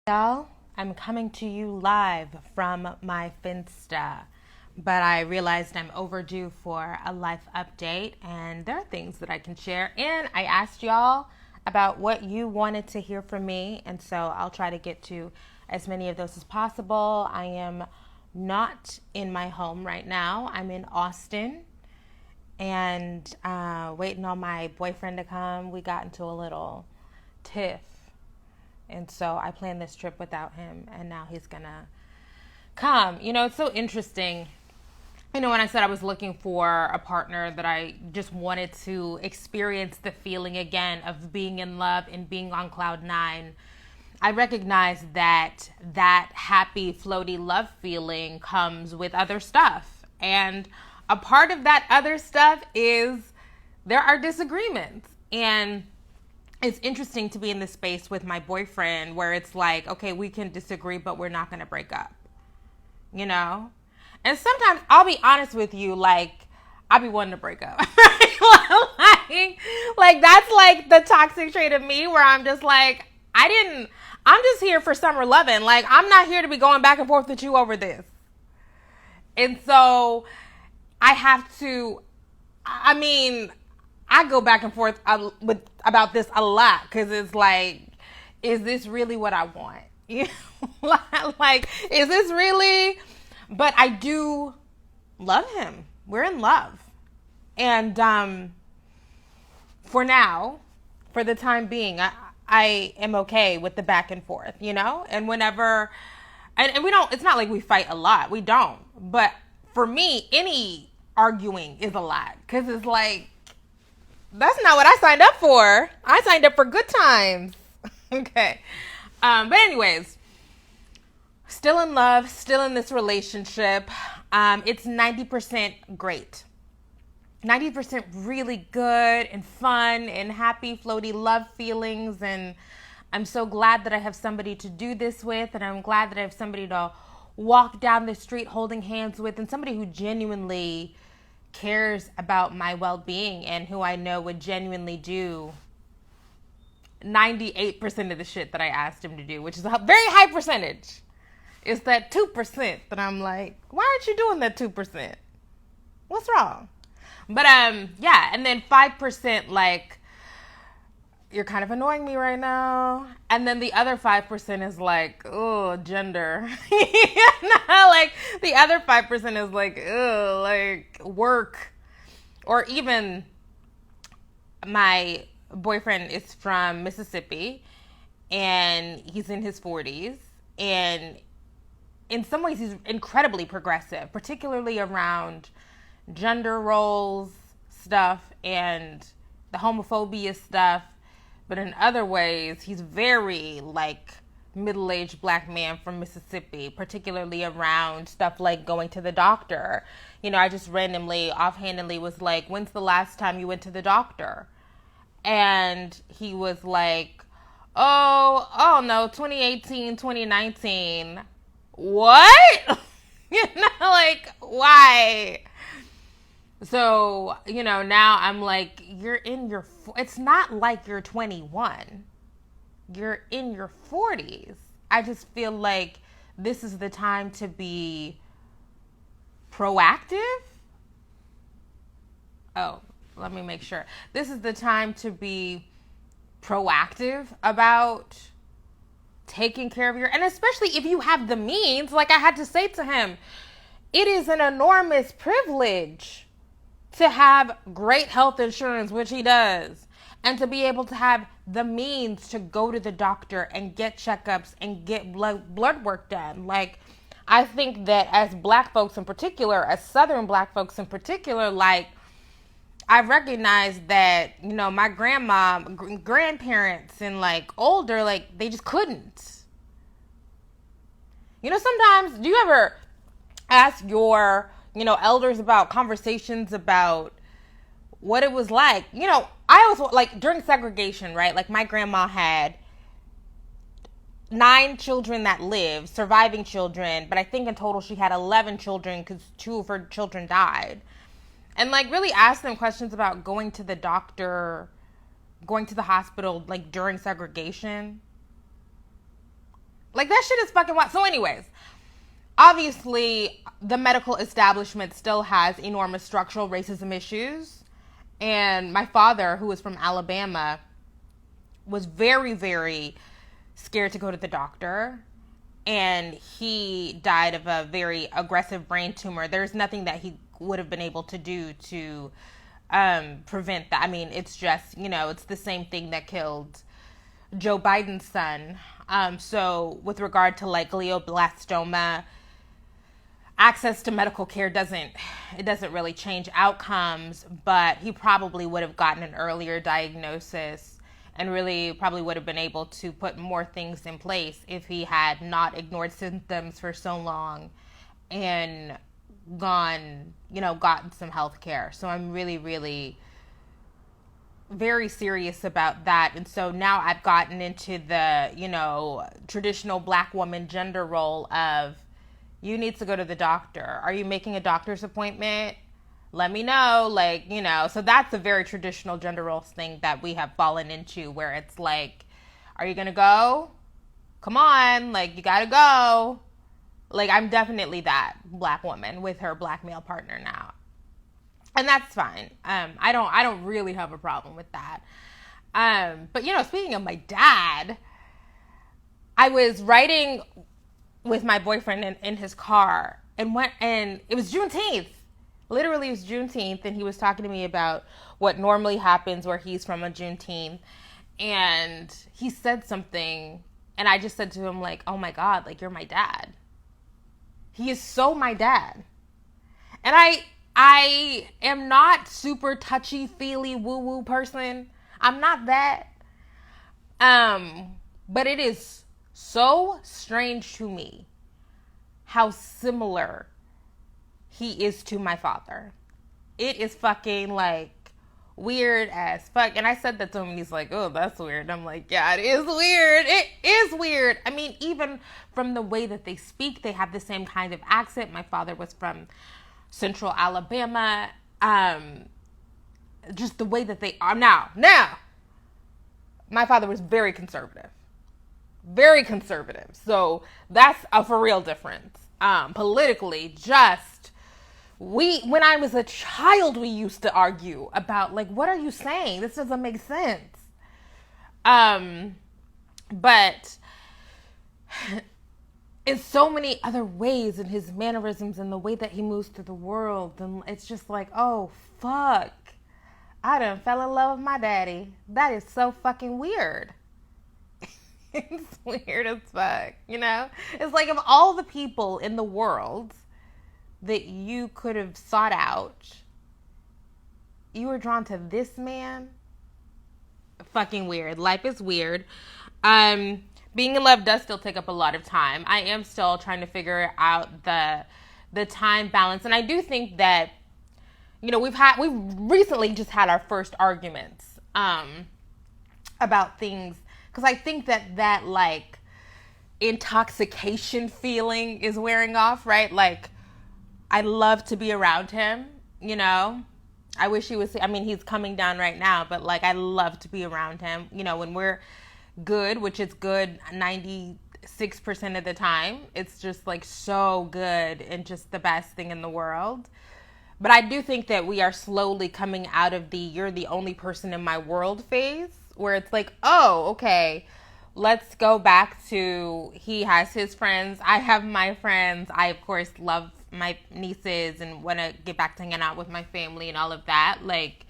Y'all, I'm coming to you live from my Finsta, but I realized I'm overdue for a life update, and there are things that I can share. And I asked y'all about what you wanted to hear from me, and so I'll try to get to as many of those as possible. I am not in my home right now, I'm in Austin and waiting on my boyfriend to come. We got into a little tiff, and so I planned this trip without him, and now he's gonna come. It's so interesting. When I said I was looking for a partner, that I just wanted to experience the feeling again of being in love and being on cloud nine, I recognize that happy, floaty love feeling comes with other stuff. And a part of that other stuff is there are disagreements. And it's interesting to be in this space with my boyfriend where it's like, okay, we can disagree, but we're not going to break up, you know? And sometimes I'll be honest with you, like, I'll be wanting to break up. like, that's like the toxic trait of me where I'm just like, I'm just here for summer loving. Like, I'm not here to be going back and forth with you over this. And so I have to, I go back and forth about this a lot because it's like, is this really what I want? Like, is this really? But I do love him. We're in love. And for now, for the time being, I am okay with the back and forth, And whenever, and we don't, it's not like we fight a lot. We don't. But for me, any arguing is a lot because it's like, that's not what I signed up for. I signed up for good times. Okay. But anyways, still in love, still in this relationship. It's 90% great. 90% really good and fun and happy, floaty love feelings. And I'm so glad that I have somebody to do this with. And I'm glad that I have somebody to walk down the street holding hands with, and somebody who genuinely cares about my well-being and who I know would genuinely do 98% of the shit that I asked him to do, which is a very high percentage. It's that 2% that I'm like, why aren't you doing that 2%? What's wrong? But yeah, and then 5% like, you're kind of annoying me right now. And then the other 5% is like, oh, gender. Like the other 5% is like, oh, like work. Or even my boyfriend is from Mississippi and he's in his 40s. And in some ways he's incredibly progressive, particularly around gender roles stuff and the homophobia stuff. But in other ways, he's very like middle-aged black man from Mississippi, particularly around stuff like going to the doctor. I just randomly, offhandedly was like, when's the last time you went to the doctor? And he was like, oh no, 2018, 2019. What? Like, why? So, now I'm like, it's not like you're 21. You're in your 40s. I just feel like this is the time to be proactive. Oh, let me make sure. This is the time to be proactive about taking care of and especially if you have the means, like I had to say to him, it is an enormous privilege to have great health insurance, which he does, and to be able to have the means to go to the doctor and get checkups and get blood work done. Like, I think that as black folks in particular, as Southern black folks in particular, like, I recognize that, my grandparents and like older, like they just couldn't. Sometimes, do you ever ask your elders about conversations about what it was like? I always, like, during segregation, right? Like, my grandma had 9 children that lived, surviving children, but I think in total she had 11 children because 2 of her children died. And, like, really ask them questions about going to the doctor, going to the hospital, like, during segregation. Like, that shit is fucking wild. So anyways, obviously the medical establishment still has enormous structural racism issues. And my father, who is from Alabama, was very, very scared to go to the doctor. And he died of a very aggressive brain tumor. There's nothing that he would have been able to do to prevent that. I mean, it's just, it's the same thing that killed Joe Biden's son. So with regard to like glioblastoma, access to medical care doesn't really change outcomes, but he probably would have gotten an earlier diagnosis and really probably would have been able to put more things in place if he had not ignored symptoms for so long and gotten some health care. So I'm really, really very serious about that. And so now I've gotten into the, traditional Black woman gender role of, you need to go to the doctor. Are you making a doctor's appointment? Let me know. So that's a very traditional gender roles thing that we have fallen into, where it's like, are you going to go? Come on. Like, you got to go. Like, I'm definitely that Black woman with her Black male partner now. And that's fine. I don't really have a problem with that. But speaking of my dad, I was riding with my boyfriend in his car and it was Juneteenth. Literally, it was Juneteenth, and he was talking to me about what normally happens where he's from on Juneteenth. And he said something, and I just said to him, like, oh my God, like, you're my dad. He is so my dad. And I am not super touchy-feely woo-woo person. I'm not that. But it is so strange to me how similar he is to my father. It is fucking like weird as fuck. And I said that to him and he's like, oh, that's weird. And I'm like, yeah, it is weird. It is weird. I mean, even from the way that they speak, they have the same kind of accent. My father was from Central Alabama. Just the way that they are now. My father was very conservative. Very conservative. So that's a for real difference. Politically, when I was a child, we used to argue about, like, what are you saying? This doesn't make sense. But in so many other ways, in his mannerisms and the way that he moves through the world, and it's just like, oh, fuck. I done fell in love with my daddy. That is so fucking weird. It's weird as fuck, It's like, of all the people in the world that you could have sought out, you were drawn to this man. Fucking weird. Life is weird. Being in love does still take up a lot of time. I am still trying to figure out the time balance, and I do think that we've recently just had our first arguments about things, because I think that like intoxication feeling is wearing off, right? Like, I love to be around him, I wish he was, he's coming down right now, but like, I love to be around him, when we're good, which is good 96% of the time. It's just like so good and just the best thing in the world. But I do think that we are slowly coming out of the you're the only person in my world phase, where it's like, oh, okay, let's go back to he has his friends, I have my friends. I, of course, love my nieces and want to get back to hanging out with my family and all of that. Like,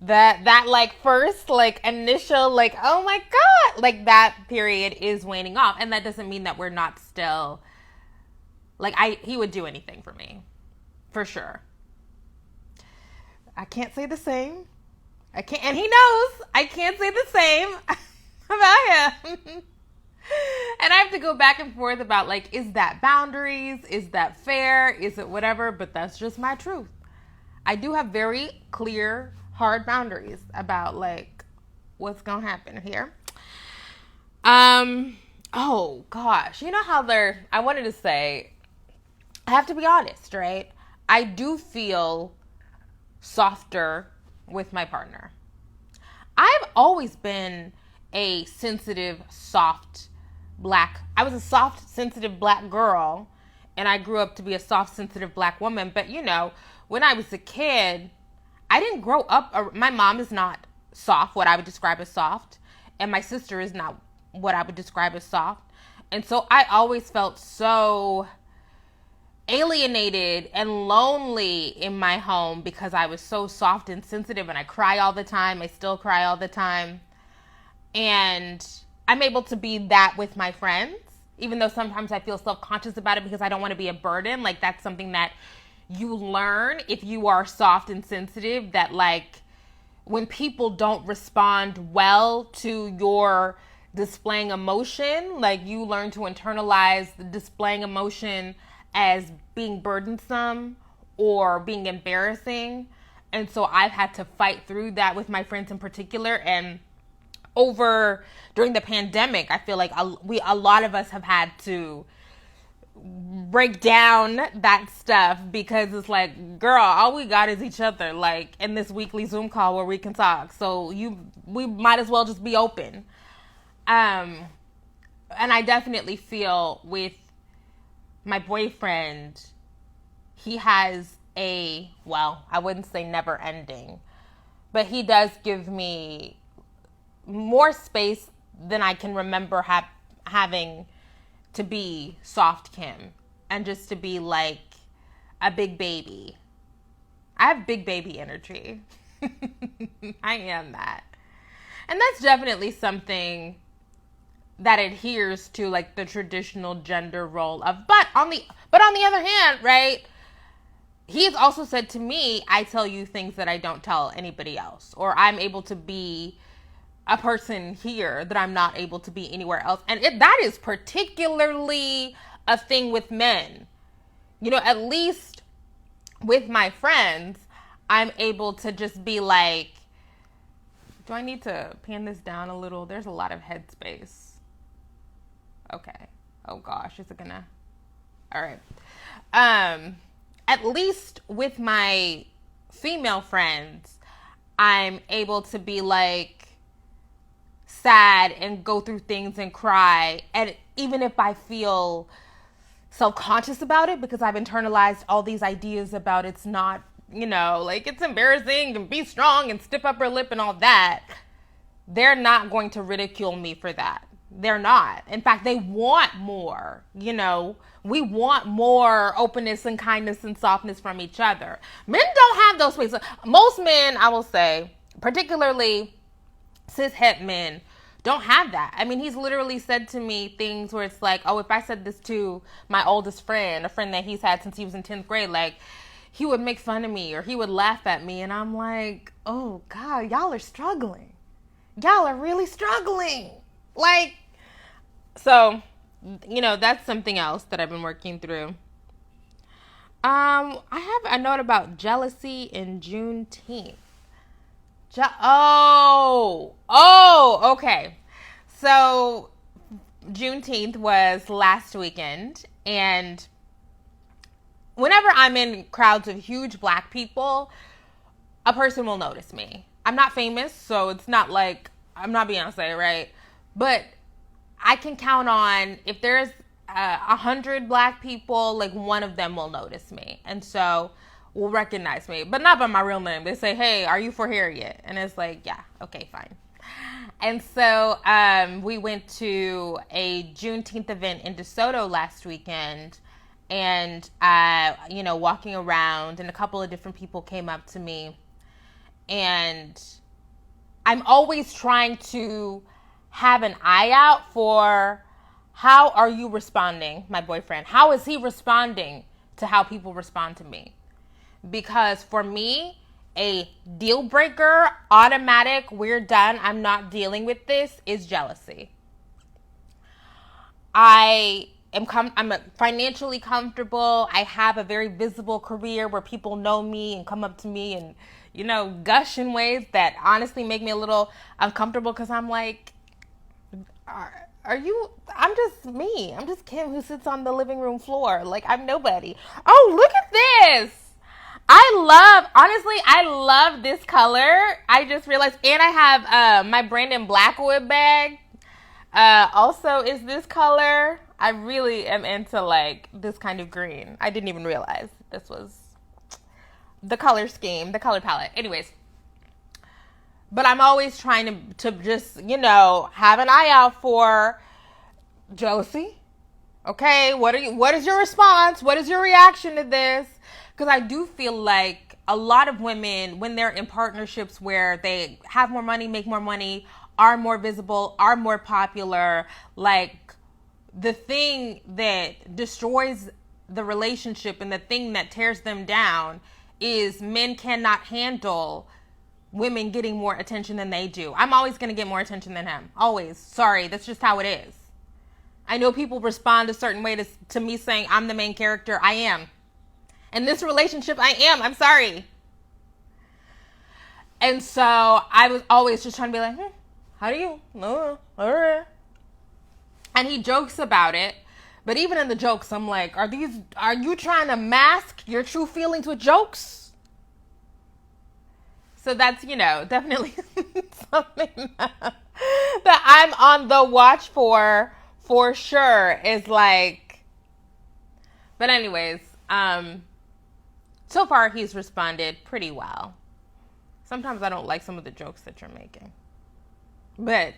that like first like initial like, oh my God, like that period is waning off. And that doesn't mean that we're not still like, he would do anything for me, for sure. I can't say the same. I can't, and he knows I can't say the same about him. And I have to go back and forth about, like, is that boundaries? Is that fair? Is it whatever? But that's just my truth. I do have very clear, hard boundaries about, like, what's going to happen here. Oh, gosh. You know how I wanted to say, I have to be honest, right? I do feel softer with my partner. I've always been a sensitive, soft I was a soft, sensitive black girl, and I grew up to be a soft, sensitive black woman. But, you know, when I was a kid, I didn't grow up, my mom is not soft, what I would describe as soft, and my sister is not what I would describe as soft. And so I always felt so alienated and lonely in my home because I was so soft and sensitive, and I cry all the time. I still cry all the time. And I'm able to be that with my friends, even though sometimes I feel self-conscious about it because I don't want to be a burden. Like, that's something that you learn if you are soft and sensitive, that like when people don't respond well to your displaying emotion, like you learn to internalize the displaying emotion as being burdensome or being embarrassing. And so I've had to fight through that with my friends in particular. And during the pandemic, I feel like a lot of us have had to break down that stuff because it's like, girl, all we got is each other, like in this weekly Zoom call where we can talk. So we might as well just be open. And I definitely feel with my boyfriend, he has I wouldn't say never ending, but he does give me more space than I can remember having to be soft Kim and just to be like a big baby. I have big baby energy. I am that. And that's definitely something that adheres to like the traditional gender role of, but on the other hand, right? He's also said to me, I tell you things that I don't tell anybody else, or I'm able to be a person here that I'm not able to be anywhere else. And that is particularly a thing with men. You know, at least with my friends, I'm able to just be like, do I need to pan this down a little? There's a lot of headspace. Okay. Oh gosh, is it gonna? All right. At least with my female friends, I'm able to be like, sad and go through things and cry, and even if I feel self-conscious about it because I've internalized all these ideas about it's not, you know, like it's embarrassing and be strong and stiff upper lip and all that, they're not going to ridicule me for that. They're not. In fact, they want more. You know, we want more openness and kindness and softness from each other. Men don't have those spaces. Most men, I will say, particularly cis het men, don't have that. I mean, he's literally said to me things where it's like, oh, if I said this to my oldest friend, a friend that he's had since he was in 10th grade, like, he would make fun of me or he would laugh at me. And I'm like, oh, God, y'all are struggling. Y'all are really struggling. Like, so, you know, that's something else that I've been working through. I have a note about jealousy and Juneteenth. Okay. So Juneteenth was last weekend, and whenever I'm in crowds of huge black people, a person will notice me. I'm not famous, so it's not like I'm not Beyonce, right? But I can count on, if there's 100 black people, like one of them will notice me. And so will recognize me, but not by my real name. They say, hey, are you for Harriet? And it's like, yeah, okay, fine. And so we went to a Juneteenth event in DeSoto last weekend, and you know, walking around, and a couple of different people came up to me, and I'm always trying to have an eye out for how are you responding, my boyfriend? How is he responding to how people respond to me? Because for me, a deal breaker, automatic, we're done, I'm not dealing with this, is jealousy. I'm financially comfortable. I have a very visible career where people know me and come up to me and, you know, gush in ways that honestly make me a little uncomfortable, because I'm like, are you, I'm just me. I'm just Kim who sits on the living room floor. Like, I'm nobody. Oh, look at this. I love this color. I just realized, and I have my Brandon Blackwood bag. Also, is this color? I really am into like this kind of green. I didn't even realize this was the color scheme, the color palette. Anyways, but I'm always trying to just, have an eye out for Josie. Okay, what is your response? What is your reaction to this? Because I do feel like a lot of women, when they're in partnerships where they have more money, make more money, are more visible, are more popular, like the thing that destroys the relationship and the thing that tears them down is men cannot handle women getting more attention than they do. I'm always going to get more attention than him. Always. Sorry, that's just how it is. I know people respond a certain way to me saying I'm the main character. I am. In this relationship, I am. I'm sorry. And so I was always just trying to be like, how do you? All right. And he jokes about it. But even in the jokes, I'm like, are you trying to mask your true feelings with jokes? So that's, definitely something that I'm on the watch for sure, is like, but anyways, so far he's responded pretty well. Sometimes I don't like some of the jokes that you're making, but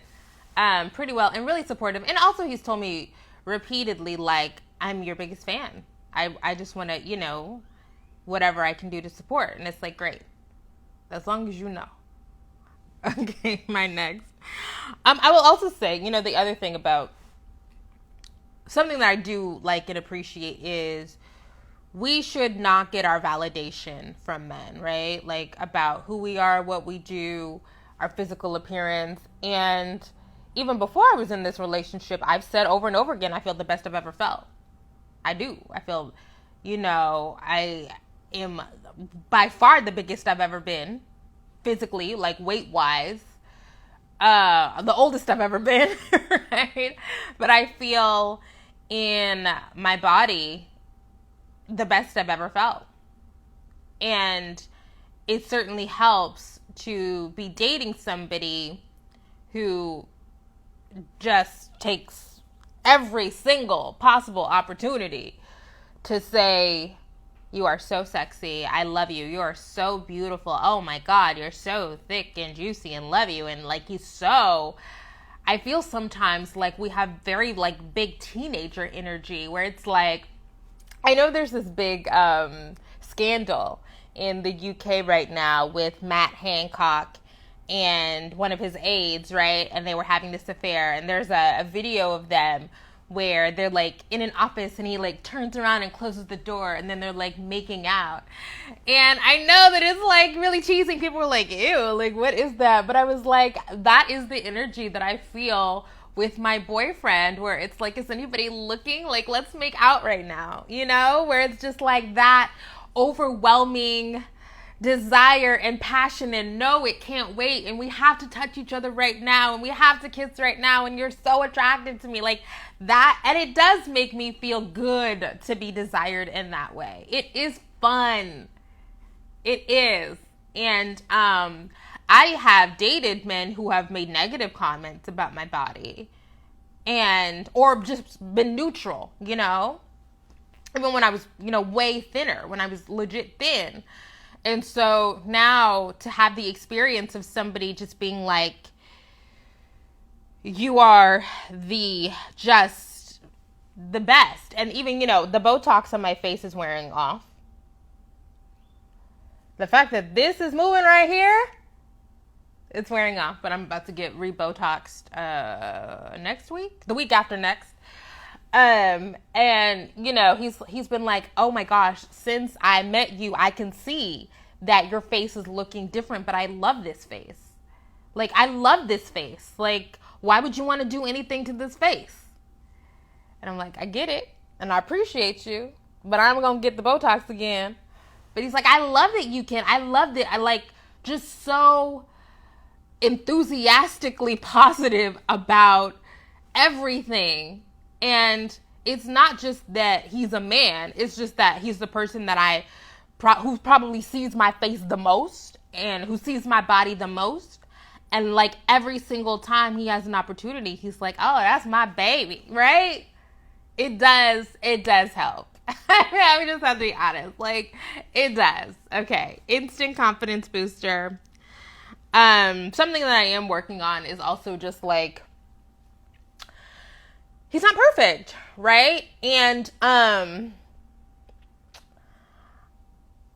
pretty well, and really supportive. And also he's told me repeatedly, like, I'm your biggest fan. I just want to, whatever I can do to support. And it's like, great. As long as you know. Okay, my next. I will also say, the other thing about something that I do like and appreciate is we should not get our validation from men, right? Like about who we are, what we do, our physical appearance. And even before I was in this relationship, I've said over and over again, I feel the best I've ever felt. I do. I feel, I am by far the biggest I've ever been physically, like weight-wise. The oldest I've ever been, right? But I feel in my body the best I've ever felt. And it certainly helps to be dating somebody who just takes every single possible opportunity to say, you are so sexy. I love you. You are so beautiful. Oh my God, you're so thick and juicy and love you. And like, I feel sometimes like we have very like big teenager energy where it's like, I know there's this big scandal in the UK right now with Matt Hancock and one of his aides, right? And they were having this affair. And there's a video of them where they're like in an office and he like turns around and closes the door and then they're like making out. And I know that it's like really cheesy. People were like, ew, like what is that? But I was like, that is the energy that I feel with my boyfriend, where it's like, is anybody looking? Like, let's make out right now, where it's just like that overwhelming desire and passion and no, it can't wait, and we have to touch each other right now, and we have to kiss right now, and you're so attractive to me, like that. And it does make me feel good to be desired in that way. It is fun. It is. And I have dated men who have made negative comments about my body or just been neutral, even when I was, way thinner, when I was legit thin. And so now to have the experience of somebody just being like, you are the best. And even, the Botox on my face is wearing off. The fact that this is moving right here, it's wearing off. But I'm about to get re-Botoxed next week, the week after next. And he's been like, oh my gosh, since I met you, I can see that your face is looking different, but I love this face. Like, I love this face. Like, why would you want to do anything to this face? And I'm like, I get it, and I appreciate you, but I'm going to get the Botox again. But he's like, I love it, you can. I loved it. I like just so enthusiastically positive about everything. And it's not just that he's a man. It's just that he's the person that who probably sees my face the most and who sees my body the most. And like every single time he has an opportunity, he's like, oh, that's my baby, right? It does help. I mean, just have to be honest. Like, it does. Okay. Instant confidence booster. Something that I am working on is also just like, he's not perfect, right? And I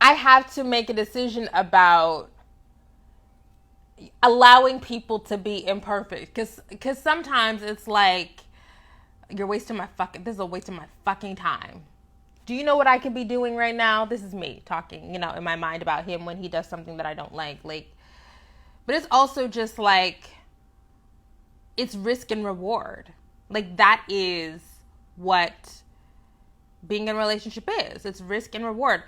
have to make a decision about allowing people to be imperfect, because sometimes it's like, you're wasting my fucking, this is a waste of my fucking time. Do you know what I could be doing right now? This is me talking, you know, in my mind about him when he does something that I don't like, but it's also just like, it's risk and reward. Like, that is what being in a relationship is. It's risk and reward.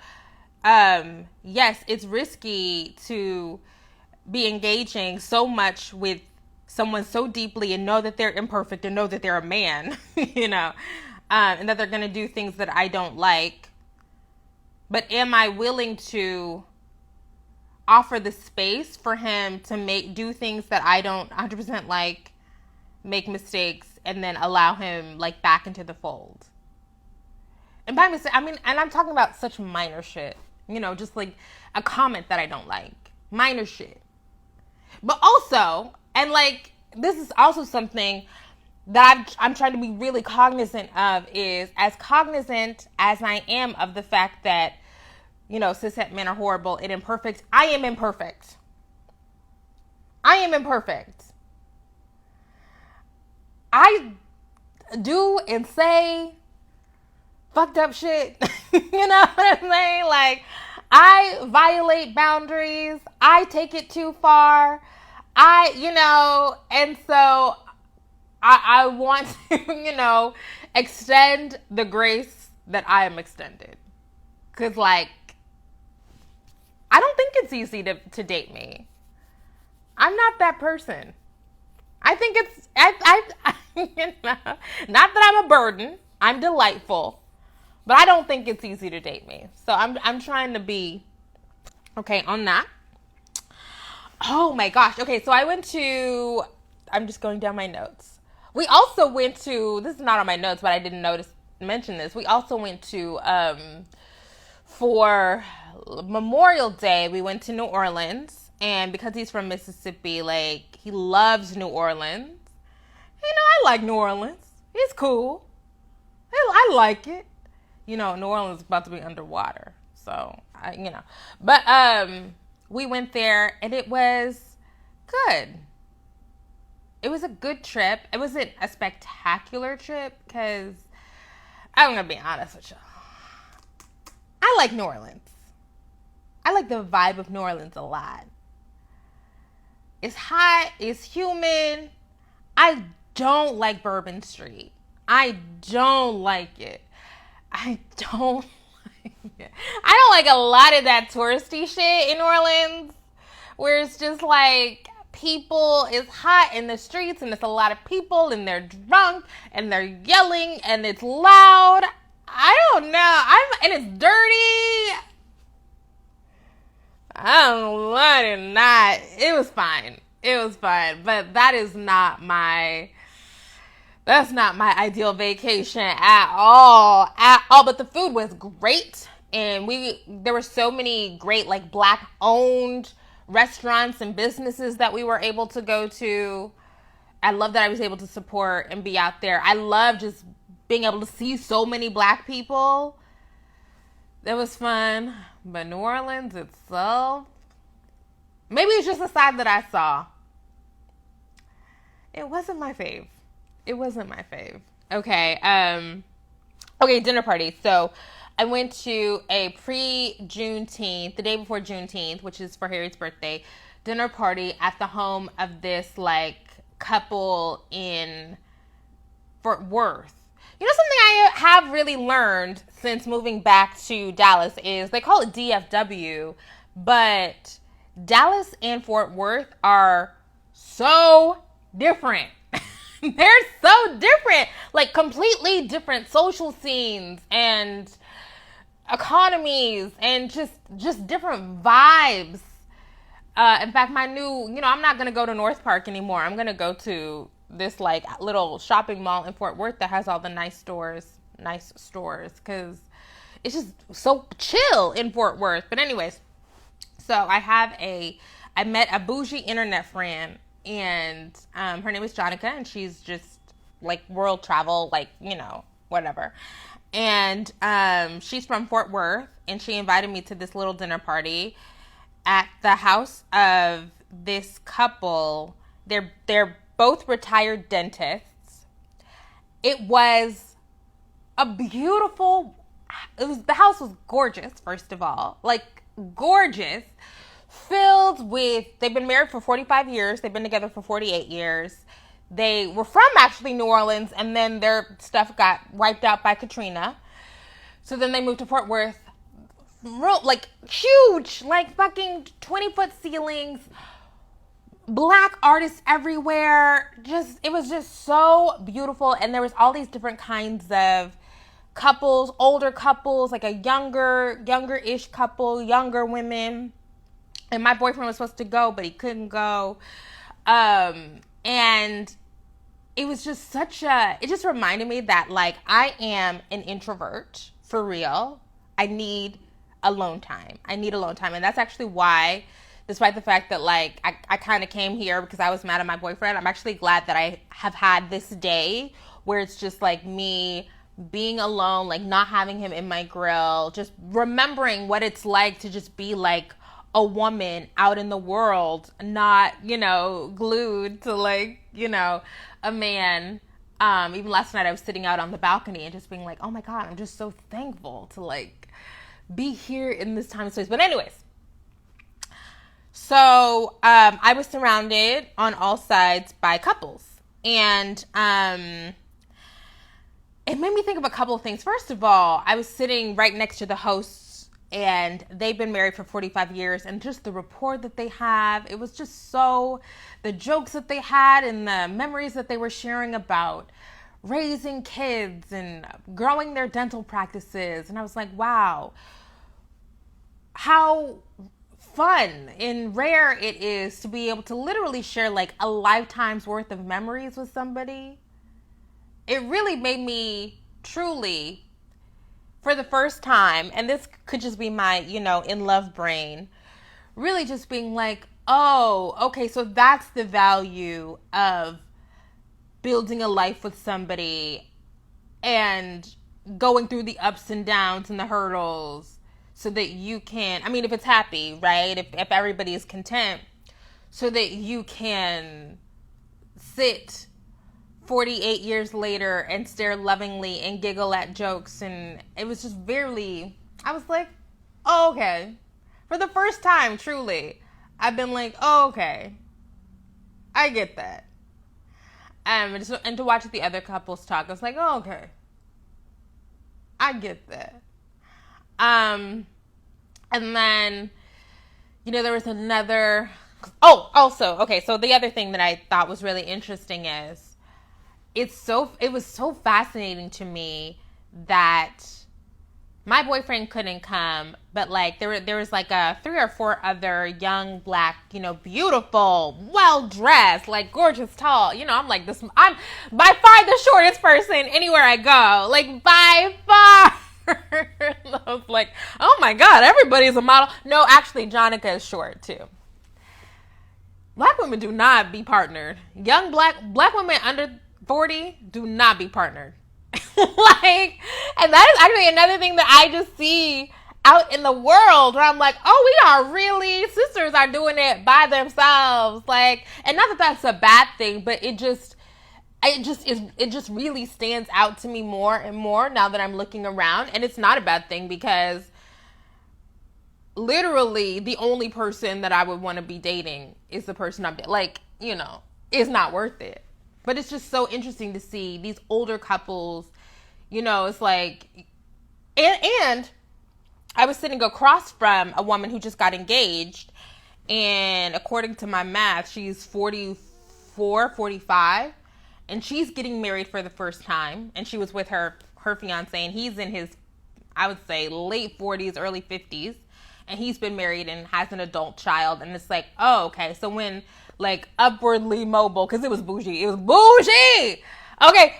Yes, it's risky to be engaging so much with someone so deeply and know that they're imperfect and know that they're a man, you know, and that they're going to do things that I don't like. But am I willing to offer the space for him to do things that I don't 100% like, make mistakes, and then allow him like back into the fold? And by mistake, I mean, and I'm talking about such minor shit, you know, just like a comment that I don't like, minor shit. But also, and like, this is also something that I'm trying to be really cognizant of, is as cognizant as I am of the fact that, you know, cishet men are horrible and imperfect. I am imperfect. I do and say fucked up shit. You know what I'm saying? Like, I violate boundaries. I take it too far. And so I want to, you know, extend the grace that I am extended. Because, like, I don't think it's easy to date me. I'm not that person. I think it's, you know, not that I'm a burden. I'm delightful. But I don't think it's easy to date me. So I'm trying to be okay on that. Oh my gosh. Okay, so I'm just going down my notes. We also went to, this is not on my notes, but I didn't mention this. We also went to, for Memorial Day, we went to New Orleans. And because he's from Mississippi, like, he loves New Orleans. You know, I like New Orleans. It's cool. I like it. You know, New Orleans is about to be underwater. So, But we went there, and it was good. It was a good trip. It wasn't a spectacular trip, because I'm going to be honest with you. I like New Orleans. I like the vibe of New Orleans a lot. It's hot. It's humid. I don't like Bourbon Street. I don't like it. I don't like a lot of that touristy shit in New Orleans, where it's just like, people, it's hot in the streets, and it's a lot of people, and they're drunk, and they're yelling, and it's loud. I don't know. And it's dirty. I did not. It was fine. But that's not my ideal vacation at all. But the food was great. And there were so many great, like, Black owned restaurants and businesses that we were able to go to. I love that I was able to support and be out there. I love just being able to see so many Black people. That was fun. But New Orleans itself, maybe it's just the side that I saw. It wasn't my fave. Okay, dinner party. So I went to a pre-Juneteenth, the day before Juneteenth, which is for Harry's birthday, dinner party at the home of this, like, couple in Fort Worth. You know, something I have really learned since moving back to Dallas is, they call it DFW, but Dallas and Fort Worth are so different. They're so different. Like, completely different social scenes and economies and just different vibes. In fact, my new, I'm not going to go to North Park anymore. I'm going to go to this like little shopping mall in Fort Worth that has all the nice stores, because it's just so chill in Fort Worth. But anyways, so I met a bougie internet friend, and her name is Jonica, and she's just like world travel, like, whatever. And she's from Fort Worth, and she invited me to this little dinner party at the house of this couple. They're both retired dentists. It was the house was gorgeous, first of all. Like, gorgeous. Filled with, they've been married for 45 years. They've been together for 48 years. They were from actually New Orleans, and then their stuff got wiped out by Katrina. So then they moved to Fort Worth. Like, huge, like fucking 20-foot ceilings, black artists everywhere. It was just so beautiful. And there was all these different kinds of couples, older couples, like a younger-ish couple, younger women. And my boyfriend was supposed to go, but he couldn't go. And it was just it just reminded me that, like, I am an introvert, for real. I need alone time. And that's actually why, despite the fact that, like, I kind of came here because I was mad at my boyfriend, I'm actually glad that I have had this day where it's just like me being alone, like not having him in my grill, just remembering what it's like to just be like a woman out in the world, not, glued to, like, a man. Even last night I was sitting out on the balcony and just being like, oh my God, I'm just so thankful to, like, be here in this time and space. But anyways, so I was surrounded on all sides by couples, and it made me think of a couple of things. First of all, I was sitting right next to the hosts, and they've been married for 45 years, and just the rapport that they have, it was just the jokes that they had and the memories that they were sharing about raising kids and growing their dental practices. And I was like, wow, how fun and rare it is to be able to literally share like a lifetime's worth of memories with somebody. It really made me truly, for the first time, and this could just be my, in love brain, really just being like, oh, okay, so that's the value of building a life with somebody and going through the ups and downs and the hurdles so that you can, if it's happy, right? If everybody is content, so that you can sit 48 years later and stare lovingly and giggle at jokes. And it was just I was like, oh, okay. For the first time, truly, I've been like, oh, okay. I get that. And to watch the other couples talk, I was like, oh, okay. I get that. And then, there was another, also, okay, so the other thing that I thought was really interesting is, it was so fascinating to me that my boyfriend couldn't come, but like there was like 3 or 4 other young black, beautiful, well dressed, like gorgeous, tall. I'm like this. I'm by far the shortest person anywhere I go, like by far. I was like, oh my God, everybody's a model. No, actually, Jonica is short too. Black women do not be partnered. Young black women under 40 do not be partnered. And that is actually another thing that I just see out in the world where I'm like, oh, sisters are doing it by themselves. Like, and not that that's a bad thing, but it just really stands out to me more and more now that I'm looking around. And it's not a bad thing, because literally the only person that I would want to be dating is the person I'm like, it's not worth it. But it's just so interesting to see these older couples, it's like, and I was sitting across from a woman who just got engaged, and according to my math, she's 44, 45, and she's getting married for the first time, and she was with her fiance, and he's in his, I would say, late 40s, early 50s, and he's been married and has an adult child. And it's like, oh, okay. So when like Upwardly Mobile, because it was bougie. Okay,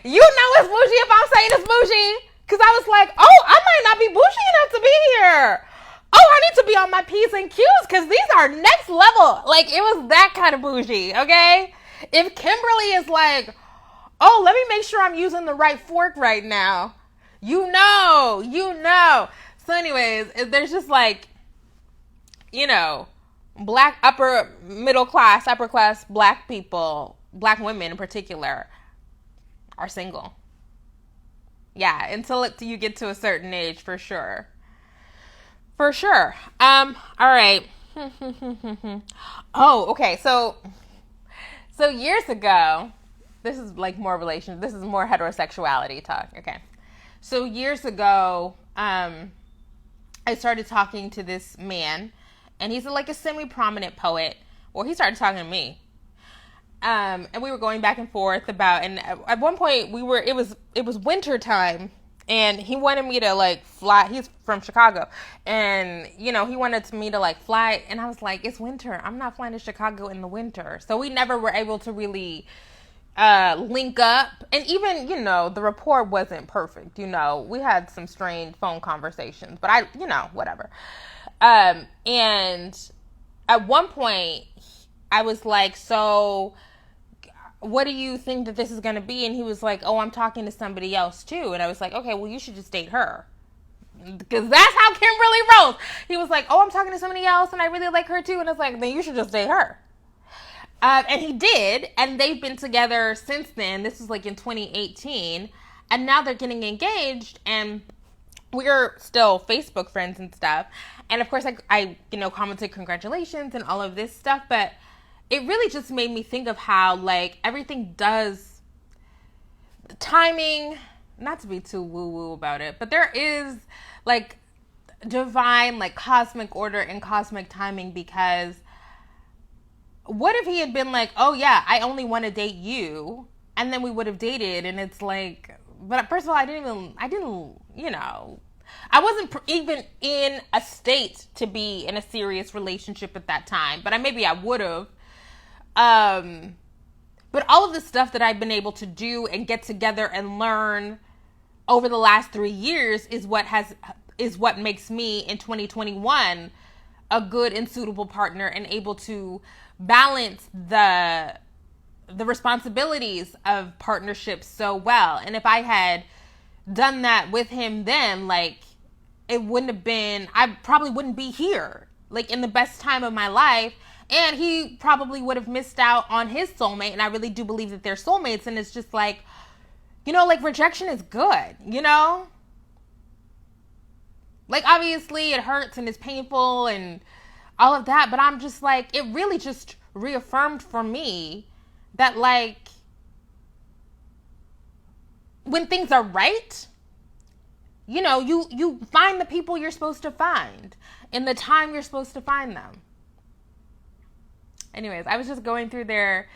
you know it's bougie if I'm saying it's bougie. Because I was like, oh, I might not be bougie enough to be here. Oh, I need to be on my P's and Q's because these are next level. Like, it was that kind of bougie, okay? If Kimberly is like, oh, let me make sure I'm using the right fork right now. You know. So anyways, there's just like, black upper class black people, black women in particular, are single. Yeah, until you get to a certain age, for sure. All right. Oh, okay. So years ago, this is like more relation. This is more heterosexuality talk. Okay. So years ago, I started talking to this man, and he's like a semi-prominent poet. Well, he started talking to me. And we were going back and forth about, and at one point it was winter time, and he wanted me to like fly. He's from Chicago, and he wanted me to like fly, and I was like, it's winter. I'm not flying to Chicago in the winter. So we never were able to really link up, and even the rapport wasn't perfect. We had some strained phone conversations, but whatever. And at one point I was like, so what do you think that this is going to be? And he was like, oh, I'm talking to somebody else too. And I was like, okay, well, you should just date her. Because that's how Kimberly rolls. He was like, oh, I'm talking to somebody else and I really like her too. And I was like, then you should just date her. And he did. And they've been together since then. This was like in 2018. And now they're getting engaged. And we're still Facebook friends and stuff. And of course, I commented congratulations and all of this stuff. But it really just made me think of how, like, everything does timing, not to be too woo-woo about it, but there is, like, divine, like, cosmic order and cosmic timing, because what if he had been like, oh, yeah, I only want to date you, and then we would have dated, and it's like, but first of all, I wasn't even in a state to be in a serious relationship at that time, but maybe I would have. But all of the stuff that I've been able to do and get together and learn over the last 3 years is what makes me in 2021 a good and suitable partner and able to balance the responsibilities of partnerships so well. And if I had done that with him then, like, it wouldn't have been, I probably wouldn't be here, like, in the best time of my life. And he probably would have missed out on his soulmate. And I really do believe that they're soulmates. And it's just like, like, rejection is good, Like, obviously it hurts and it's painful and all of that. But I'm just like, it really just reaffirmed for me that, like, when things are right, you find the people you're supposed to find in the time you're supposed to find them. Anyways, I was just going through their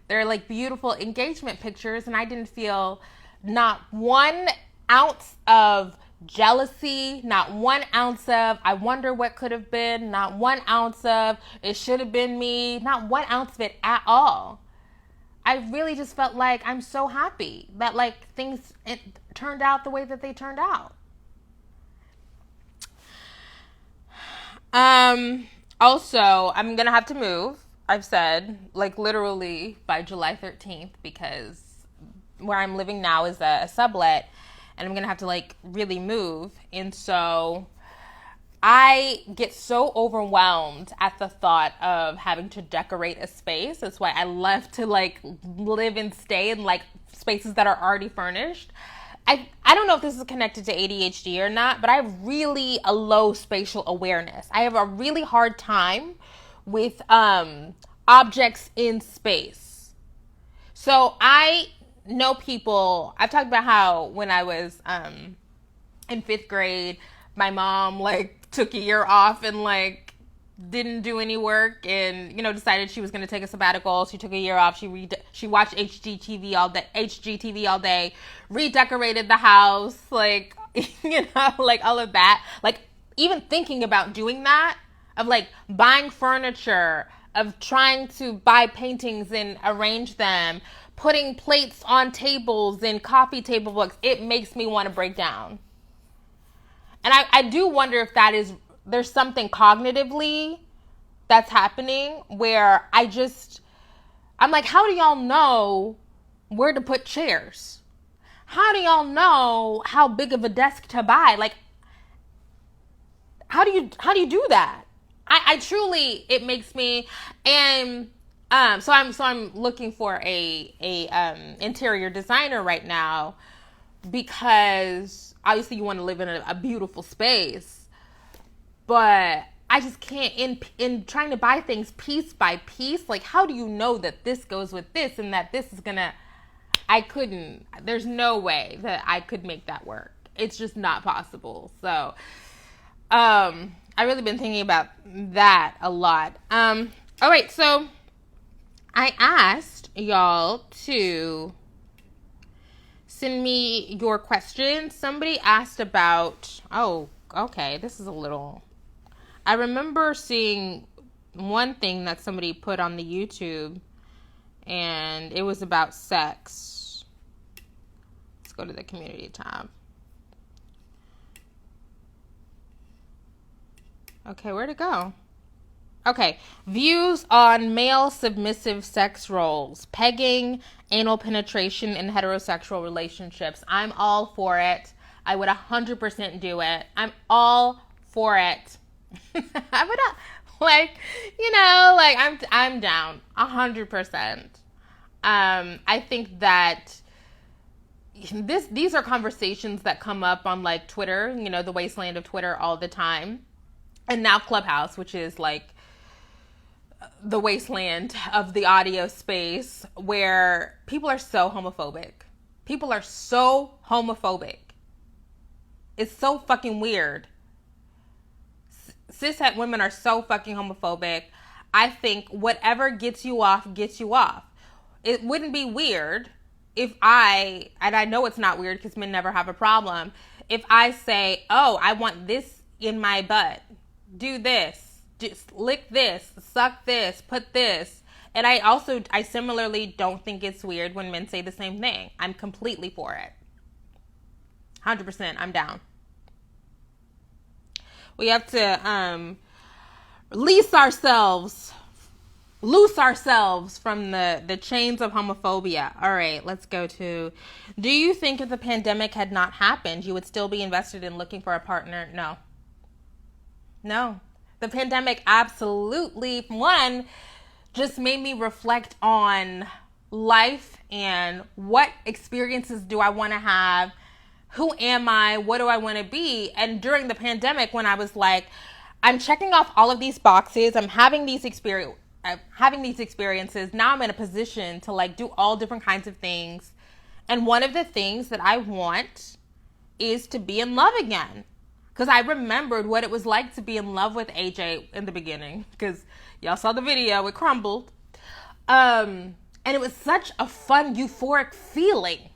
like beautiful engagement pictures, and I didn't feel not 1 ounce of jealousy, not 1 ounce of I wonder what could have been, not 1 ounce of it should have been me, not 1 ounce of it at all. I really just felt like I'm so happy that, like, it turned out the way that they turned out. Also, I'm gonna have to move. I've said, like, literally by July 13th, because where I'm living now is a sublet, and I'm going to have to, like, really move. And so I get so overwhelmed at the thought of having to decorate a space. That's why I love to, like, live and stay in, like, spaces that are already furnished. I don't know if this is connected to ADHD or not, but I have really a low spatial awareness. I have a really hard time with objects in space. So I know people, I've talked about how when I was in 5th grade, my mom, like, took a year off and, like, didn't do any work and, decided she was going to take a sabbatical. She took a year off. She watched HGTV all day, redecorated the house, like, like, all of that. Like, even thinking about doing that of like buying furniture, of trying to buy paintings and arrange them, putting plates on tables and coffee table books. It makes me want to break down. And I do wonder if there's something cognitively that's happening where I'm like, how do y'all know where to put chairs? How do y'all know how big of a desk to buy? Like, how do you do that? I truly, it makes me, and so I'm looking for a interior designer right now, because obviously you want to live in a beautiful space, but I just can't, in trying to buy things piece by piece. Like, how do you know that this goes with this and that this is gonna? There's no way that I could make that work. It's just not possible. So, I've really been thinking about that a lot. All right, so I asked y'all to send me your questions. Somebody asked about, okay, this is a little, I remember seeing one thing that somebody put on the YouTube, and it was about sex. Let's go to the community tab. Okay, where'd it go? Okay, views on male submissive sex roles, pegging, anal penetration in heterosexual relationships. I'm all for it. I would 100% do it. I'm all for it. I would, I'm down 100%. I think that these are conversations that come up on like Twitter, the wasteland of Twitter, all the time. And now Clubhouse, which is like the wasteland of the audio space, where people are so homophobic. People are so homophobic. It's so fucking weird. Cishet women are so fucking homophobic. I think whatever gets you off, gets you off. It wouldn't be weird if and I know it's not weird because men never have a problem, if I say, oh, I want this in my butt. Do this, just lick this, suck this, put this. And I similarly don't think it's weird when men say the same thing. I'm completely for it. 100%, I'm down. We have to loose ourselves from the chains of homophobia. All right, let's go to, do you think if the pandemic had not happened, you would still be invested in looking for a partner? No. The pandemic absolutely, one, just made me reflect on life and what experiences do I want to have? Who am I? What do I want to be? And during the pandemic, when I was like, I'm checking off all of these boxes, I'm having these experiences. Now I'm in a position to like do all different kinds of things. And one of the things that I want is to be in love again. Because I remembered what it was like to be in love with AJ in the beginning. Because y'all saw the video, it crumbled. And it was such a fun, euphoric feeling.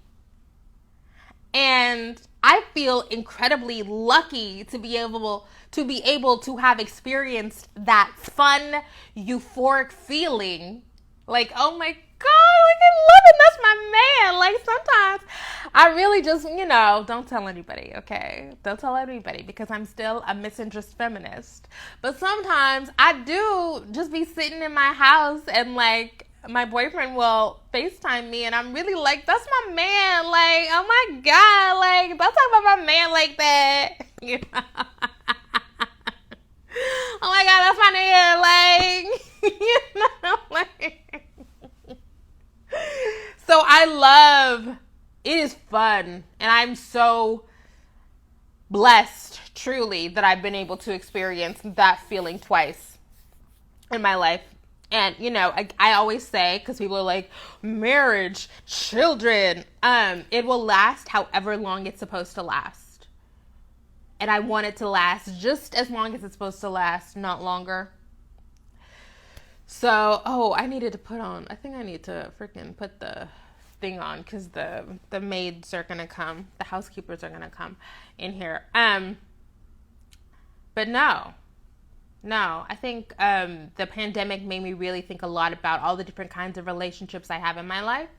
And I feel incredibly lucky to be able to have experienced that fun, euphoric feeling. Like, oh my God, look at Levin, that's my man. Like, sometimes I really just, don't tell anybody, okay? Don't tell anybody, because I'm still a misandrist feminist. But sometimes I do just be sitting in my house and like, my boyfriend will FaceTime me and I'm really like, that's my man. Like, oh my God, like, don't talk about my man like that. Oh my God, that's my nigga. Like, like. So it is fun. And I'm so blessed, truly, that I've been able to experience that feeling twice in my life. And, I always say, because people are like, marriage, children, it will last however long it's supposed to last. And I want it to last just as long as it's supposed to last, not longer. So, I think I need to freaking put the thing on, because the maids are going to come. The housekeepers are going to come in here. But no. No, I think the pandemic made me really think a lot about all the different kinds of relationships I have in my life.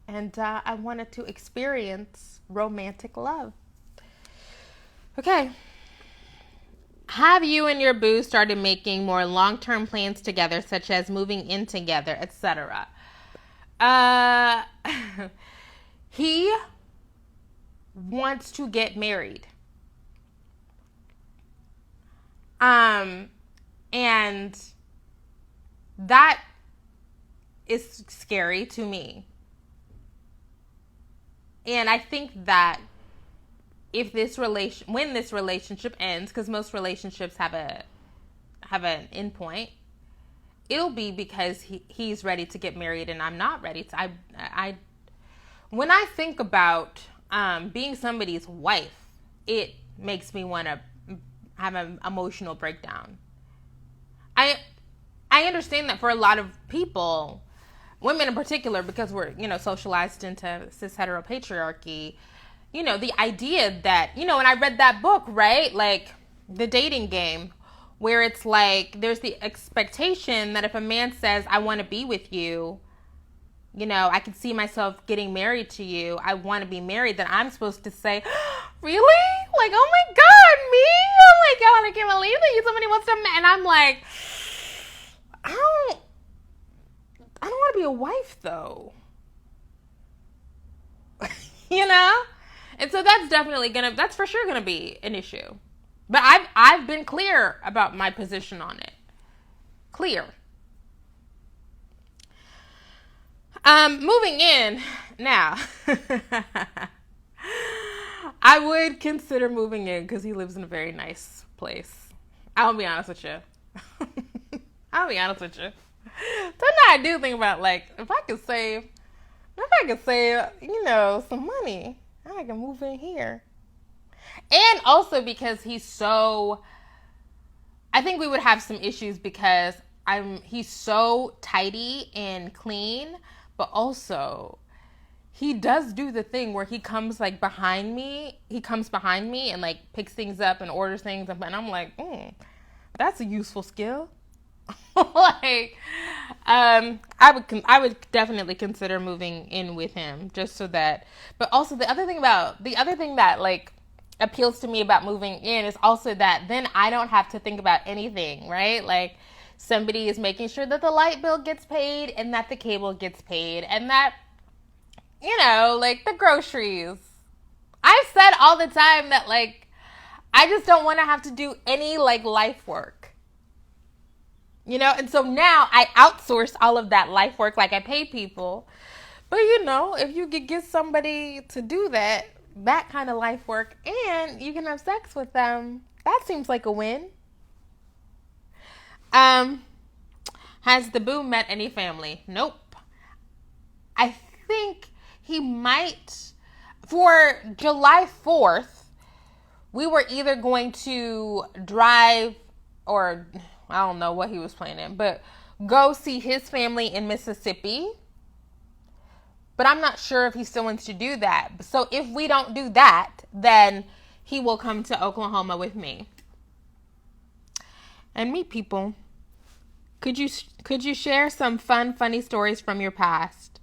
And I wanted to experience romantic love. Okay. Have you and your boo started making more long-term plans together, such as moving in together, etc.? Uh, he wants to get married. Um, and that is scary to me. And I think that if this relation when this relationship ends, because most relationships have an end point, it'll be because he's ready to get married and I'm not ready to. I when I think about being somebody's wife, it makes me want to have an emotional breakdown. I I understand that for a lot of people, women in particular, because we're, socialized into cis heteropatriarchy, the idea that, and I read that book, right? Like The Dating Game, where it's like there's the expectation that if a man says, I want to be with you, I can see myself getting married to you, I want to be married, then I'm supposed to say, really? Like, oh my God, me? Oh my God, I can't believe that somebody wants to, and I'm like, I don't want to be a wife though. you know? And so that's for sure gonna be an issue. But I've been clear about my position on it. Clear. Moving in now. I would consider moving in because he lives in a very nice place. I'll be honest with you. I'll be honest with you. Sometimes I do think about, like, if I could save, some money, I can move in here. And also because I think we would have some issues because he's so tidy and clean, but also he does do the thing where he comes behind me and like picks things up and orders things up, and I'm like, that's a useful skill. like, I would definitely consider moving in with him just so that. But also the other thing that like appeals to me about moving in is also that then I don't have to think about anything, right? Like somebody is making sure that the light bill gets paid and that the cable gets paid and that like the groceries. I've said all the time that like I just don't want to have to do any like life work. And so now I outsource all of that life work, like I pay people. But if you could get somebody to do that kind of life work and you can have sex with them, that seems like a win. Has the boo met any family? Nope. I think he might. For July 4th, we were either going to drive or I don't know what he was planning, but go see his family in Mississippi. But I'm not sure if he still wants to do that. So if we don't do that, then he will come to Oklahoma with me and meet people. Could you share some funny stories from your past?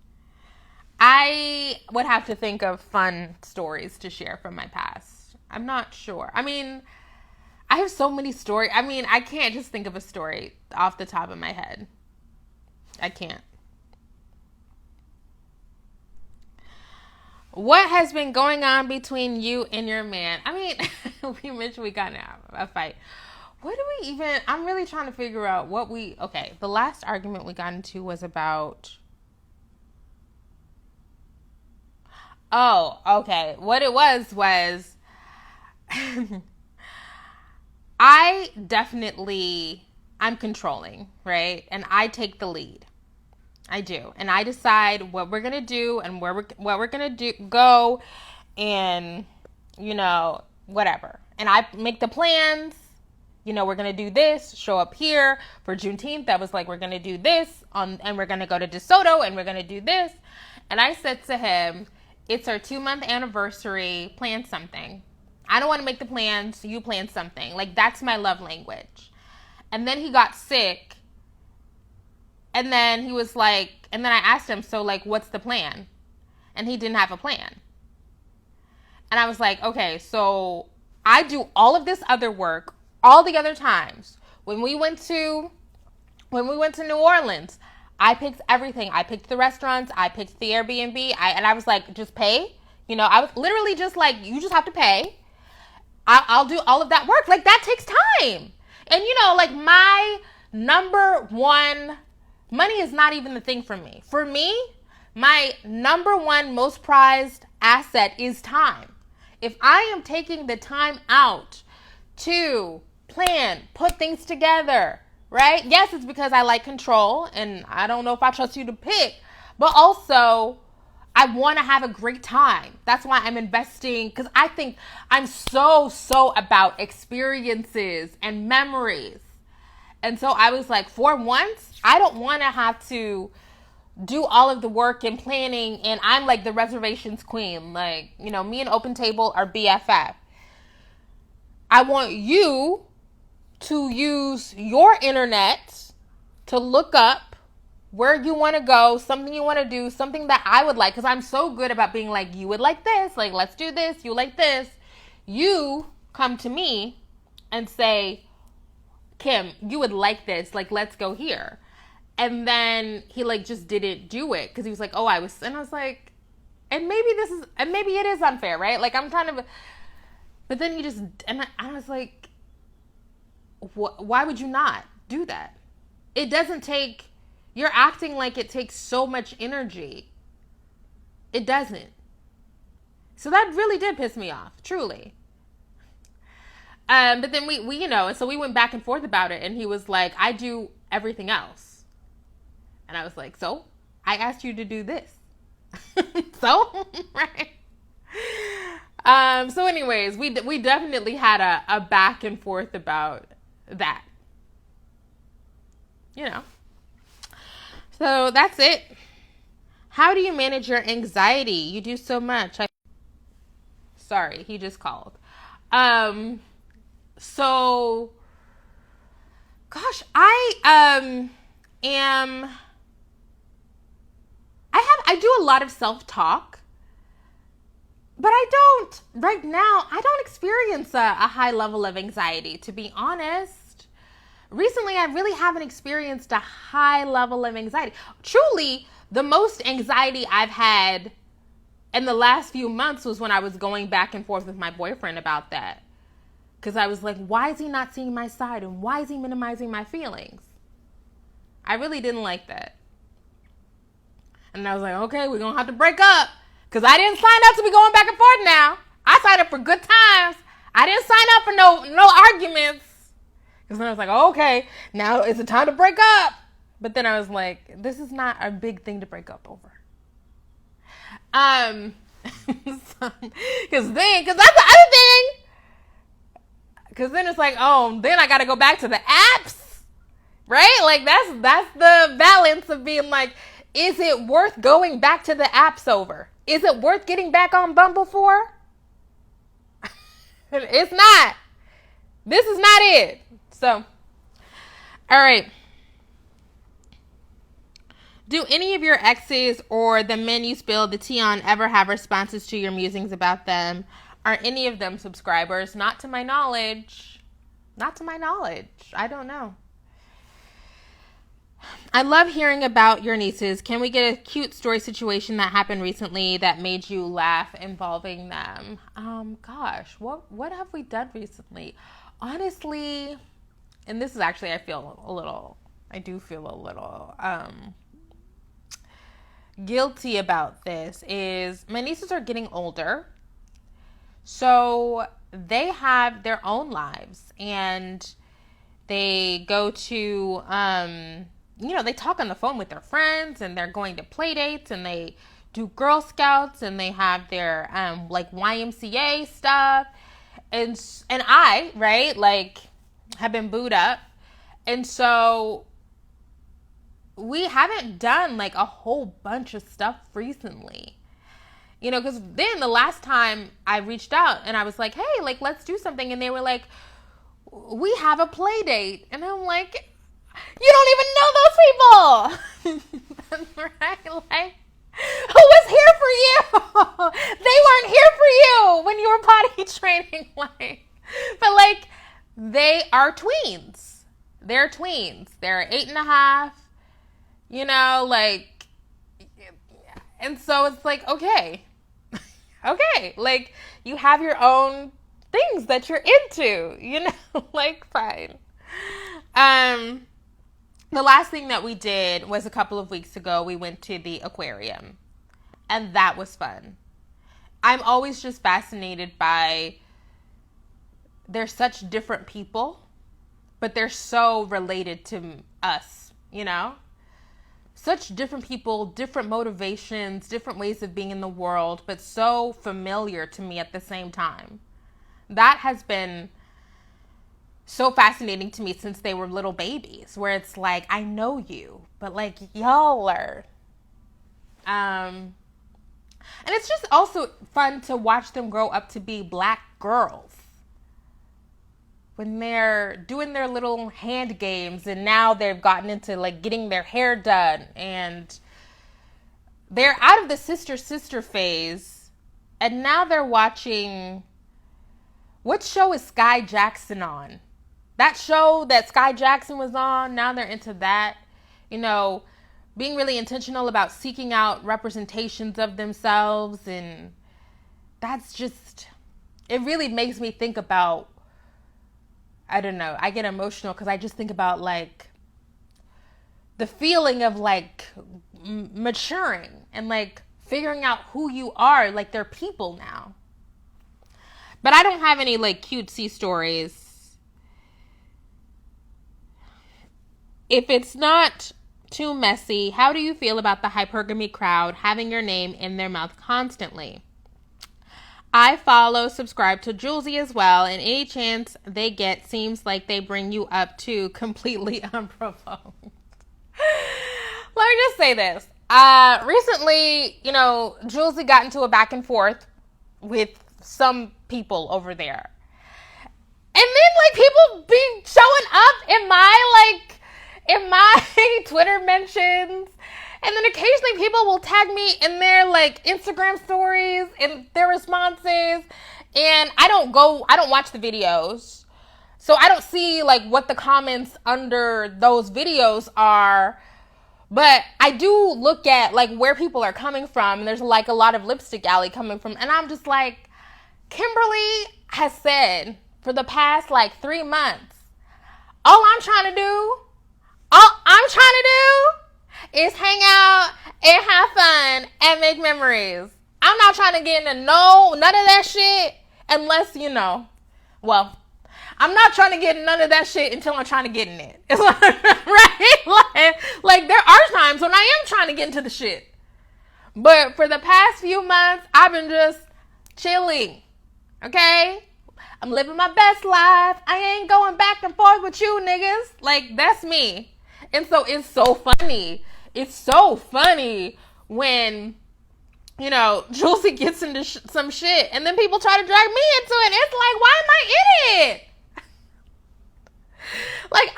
I would have to think of fun stories to share from my past. I'm not sure. I mean, I have so many stories. I mean, I can't just think of a story off the top of my head. I can't. What has been going on between you and your man? I mean, we mentioned we got in a fight. What do we even... I'm really trying to figure out what we... Okay, the last argument we got into was about... Oh, okay. What it was... I'm controlling, right? And I take the lead. I do. And I decide what we're going to do and what we're going to go and, whatever. And I make the plans. We're going to do this, show up here for Juneteenth. That was like, we're going to do this and we're going to go to DeSoto and we're going to do this. And I said to him, it's our 2-month anniversary. Plan something. I don't want to make the plans. You plan something. Like, that's my love language. And then he got sick. And then he was like, and then I asked him, so like, what's the plan? And he didn't have a plan. And I was like, okay, so I do all of this other work all the other times. When we went to New Orleans, I picked everything. I picked the restaurants. I picked the Airbnb. And I was like, just pay. You know, I was literally just like, you just have to pay. I'll do all of that work. Like, that takes time. And, you know, like, my number one, money is not even the thing for me. For me, my number one most prized asset is time. If I am taking the time out to plan, put things together, right? Yes, it's because I like control and I don't know if I trust you to pick, but also I want to have a great time. That's why I'm investing, because I think I'm so about experiences and memories. And so I was like, for once, I don't want to have to do all of the work and planning, and I'm like the reservations queen. Like, you know, me and Open Table are BFF. I want you to use your internet to look up where you want to go, something you want to do, something that I would like, because I'm so good about being like, you would like this, like, let's do this, you like this. You come to me and say, Kim, you would like this, like, let's go here. And then he like just didn't do it because he was like, oh, I was like, and maybe it is unfair, right? Like, I'm kind of, but then he just, and I was like, why would you not do that? It doesn't take, you're acting like it takes so much energy. It doesn't. So that really did piss me off, truly. But then we you know, so we went back and forth about it, and he was like, I do everything else. And I was like, so? I asked you to do this. So? Right? So anyways, we definitely had a back and forth about that. You know. So that's it. How do you manage your anxiety? You do so much. Sorry, he just called. So, gosh, I do a lot of self-talk, but right now, I don't experience a high level of anxiety, to be honest. Recently, I really haven't experienced a high level of anxiety. Truly, the most anxiety I've had in the last few months was when I was going back and forth with my boyfriend about that. Because I was like, why is he not seeing my side? And why is he minimizing my feelings? I really didn't like that. And I was like, okay, we're going to have to break up. Because I didn't sign up to be going back and forth now. I signed up for good times. I didn't sign up for no arguments. Because then I was like, okay, now is it time to break up? But then I was like, this is not a big thing to break up over. Because that's the other thing. Because then it's like, oh, then I got to go back to the apps. Right? Like, that's the balance of being like, is it worth going back to the apps over? Is it worth getting back on Bumble for? It's not. This is not it. So, all right. Do any of your exes or the men you spilled the tea on ever have responses to your musings about them? Are any of them subscribers? Not to my knowledge. Not to my knowledge. I don't know. I love hearing about your nieces. Can we get a cute story situation that happened recently that made you laugh involving them? Gosh, what have we done recently? Honestly, and this is actually, I do feel a little guilty about this, is my nieces are getting older. So they have their own lives and they go to, they talk on the phone with their friends and they're going to play dates and they do Girl Scouts and they have their, like YMCA stuff. And I, right, like have been booed up. And so we haven't done like a whole bunch of stuff recently. You know, because then the last time I reached out and I was like, hey, like, let's do something. And they were like, we have a play date. And I'm like, you don't even know those people. Right? Like, who was here for you? They weren't here for you when you were potty training. Like, but like, they are tweens. They're tweens. They're 8.5. You know, like, and so it's like, okay. Okay. Like, you have your own things that you're into, you know, like, fine. The last thing that we did was a couple of weeks ago, we went to the aquarium, and that was fun. I'm always just fascinated by, they're such different people, but they're so related to us, you know? Such different people, different motivations, different ways of being in the world, but so familiar to me at the same time. That has been so fascinating to me since they were little babies, where it's like, I know you, but like, y'all are, and it's just also fun to watch them grow up to be Black girls when they're doing their little hand games, and now they've gotten into like getting their hair done, and they're out of the sister phase, and now they're watching, what show is Sky Jackson on? That show that Sky Jackson was on, now they're into that. You know, being really intentional about seeking out representations of themselves. And that's just, it really makes me think about, I don't know, I get emotional because I just think about like the feeling of like maturing and like figuring out who you are. Like, they're people now. But I don't have any like cutesy stories. If it's not too messy, how do you feel about the hypergamy crowd having your name in their mouth constantly? I subscribe to Julesy as well, and any chance they get seems like they bring you up too, completely unprovoked. Let me just say this. Recently, you know, Julesy got into a back and forth with some people over there. And then, like, people be showing up in my Twitter mentions. And then occasionally people will tag me in their, like, Instagram stories and their responses. And I don't watch the videos. So I don't see, like, what the comments under those videos are. But I do look at, like, where people are coming from. And there's, like, a lot of Lipstick Alley coming from. And I'm just like, Kimberly has said for the past, like, 3 months, all I'm trying to do is hang out and have fun and make memories. I'm not trying to get into none of that shit unless, you know, well, I'm not trying to get none of that shit until I'm trying to get in it. It's like, right? Like, there are times when I am trying to get into the shit. But for the past few months, I've been just chilling. Okay? I'm living my best life. I ain't going back and forth with you niggas. Like, that's me. And so it's so funny. It's so funny when, you know, Julesy gets into some shit and then people try to drag me into it. It's like, why am I in it? Like,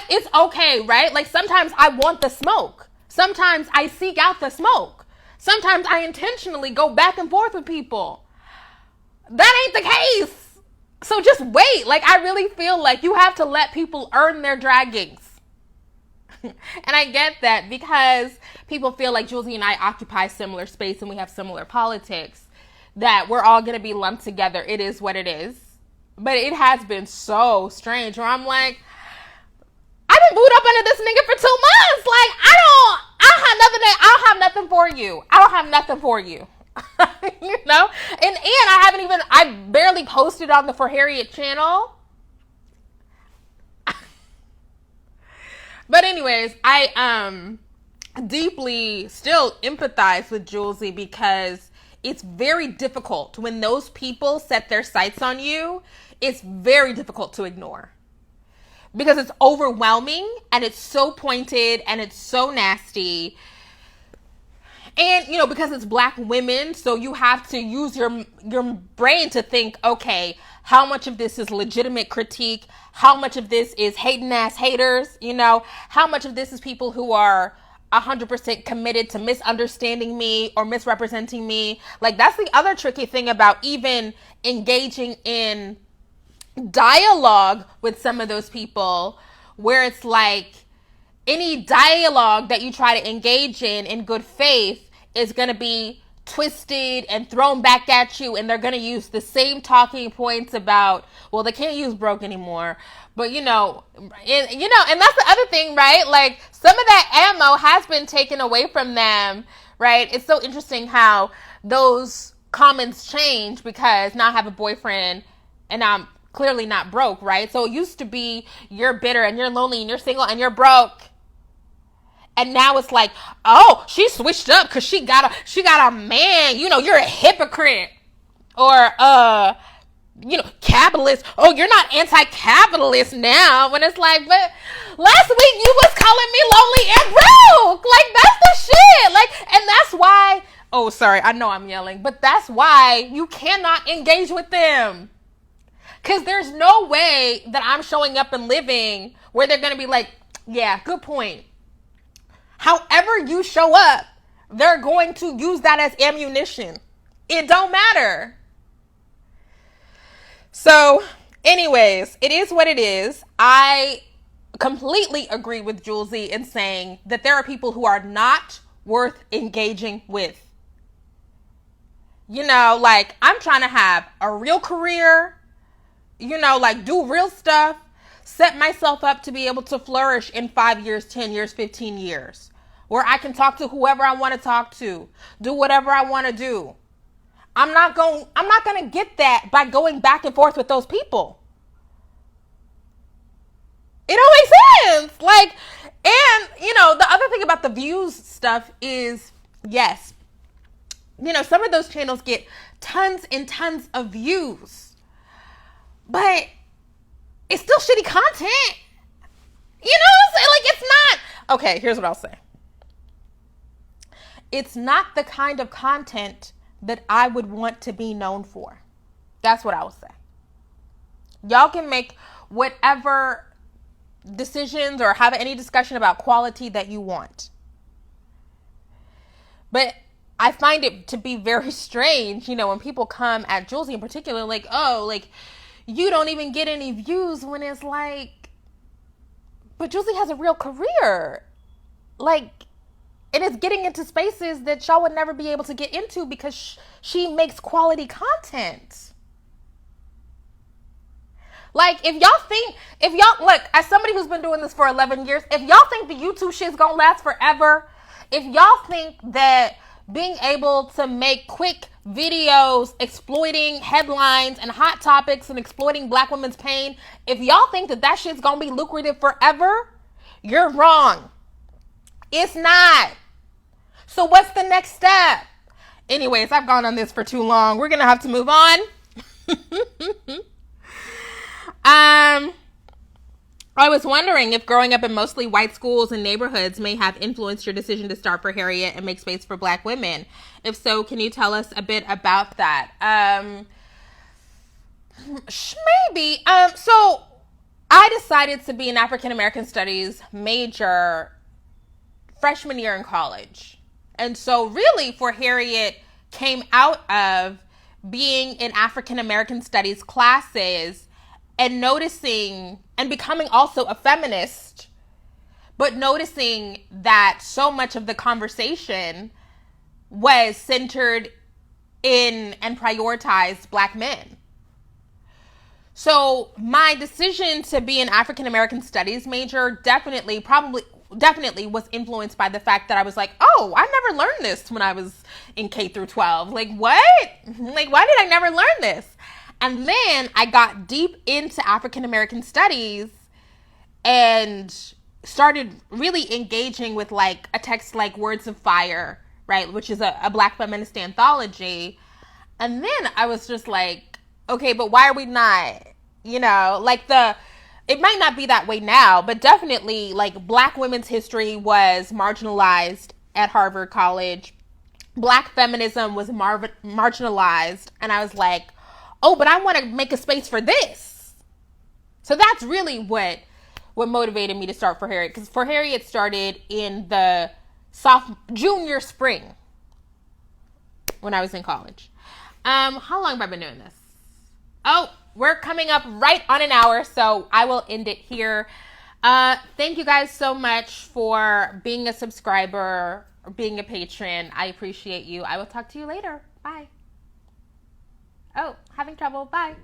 it's okay, right? Like, sometimes I want the smoke. Sometimes I seek out the smoke. Sometimes I intentionally go back and forth with people. That ain't the case. So just wait. Like, I really feel like you have to let people earn their draggings. And I get that because people feel like Julesy and I occupy similar space and we have similar politics, that we're all going to be lumped together. It is what it is. But it has been so strange where I'm like, I done booed up under this nigga for 2 months. Like, I don't have nothing for you. I don't have nothing for you. You know? And I barely posted on the For Harriet channel. But anyways, I deeply still empathize with Julesy because it's very difficult when those people set their sights on you. It's very difficult to ignore because it's overwhelming and it's so pointed and it's so nasty. And, you know, because it's Black women, so you have to use your brain to think, okay, how much of this is legitimate critique, how much of this is hating ass haters, how much of this is people who are 100% committed to misunderstanding me or misrepresenting me. Like, that's the other tricky thing about even engaging in dialogue with some of those people, where it's like any dialogue that you try to engage in good faith is going to be twisted and thrown back at you, and they're going to use the same talking points about, well, they can't use broke anymore, but and that's the other thing, right? Like, some of that ammo has been taken away from them, right? It's so interesting how those comments change because now I have a boyfriend and I'm clearly not broke, right? So it used to be you're bitter and you're lonely and you're single and you're broke. And now it's like, oh, she switched up because she got a man. You're a hypocrite. Or capitalist. Oh, you're not anti-capitalist now. When it's like, but last week you was calling me lonely and broke. Like, that's the shit. Like, and that's why. Oh, sorry, I know I'm yelling, but that's why you cannot engage with them. Because there's no way that I'm showing up and living where they're gonna be like, yeah, good point. However you show up, they're going to use that as ammunition. It don't matter. So, anyways, it is what it is. I completely agree with Julesy in saying that there are people who are not worth engaging with. Like, I'm trying to have a real career, like, do real stuff, set myself up to be able to flourish in 5 years, 10 years, 15 years, where I can talk to whoever I want to talk to, do whatever I want to do. I'm not going to get that by going back and forth with those people. It don't make sense. Like, and, the other thing about the views stuff is, yes, some of those channels get tons and tons of views, but it's still shitty content. You know what I'm saying? Like, it's not. Okay, here's what I'll say. It's not the kind of content that I would want to be known for. That's what I will say. Y'all can make whatever decisions or have any discussion about quality that you want. But I find it to be very strange, when people come at Julesy in particular, like, oh, like, you don't even get any views, when it's like, but Julesy has a real career. Like, and it's getting into spaces that y'all would never be able to get into because she makes quality content. Like, look, as somebody who's been doing this for 11 years, if y'all think the YouTube shit's gonna last forever, if y'all think that being able to make quick videos exploiting headlines and hot topics and exploiting Black women's pain, if y'all think that shit's gonna be lucrative forever, you're wrong. It's not. So what's the next step? Anyways, I've gone on this for too long. We're gonna have to move on. I was wondering if growing up in mostly white schools and neighborhoods may have influenced your decision to start for Harriet and make space for Black women. If so, can you tell us a bit about that? Maybe. So I decided to be an African American Studies major freshman year in college. And so really for Harriet came out of being in African American Studies classes and noticing and becoming also a feminist, but noticing that so much of the conversation was centered in and prioritized Black men. So my decision to be an African American Studies major definitely was influenced by the fact that I was like, oh, I never learned this when I was in K through 12. Like, what? Like, why did I never learn this? And then I got deep into African American Studies and started really engaging with like a text like Words of Fire, right? Which is a Black feminist anthology. And then I was just like, okay, but why are we not, like it might not be that way now, but definitely like Black women's history was marginalized at Harvard College. Black feminism was marginalized. And I was like, oh, but I want to make a space for this. So that's really what motivated me to start For Harriet. Because For Harriet started in the junior spring when I was in college. How long have I been doing this? Oh, we're coming up right on an hour, so I will end it here. Thank you guys so much for being a subscriber or being a patron. I appreciate you. I will talk to you later. Bye. Oh, having trouble. Bye.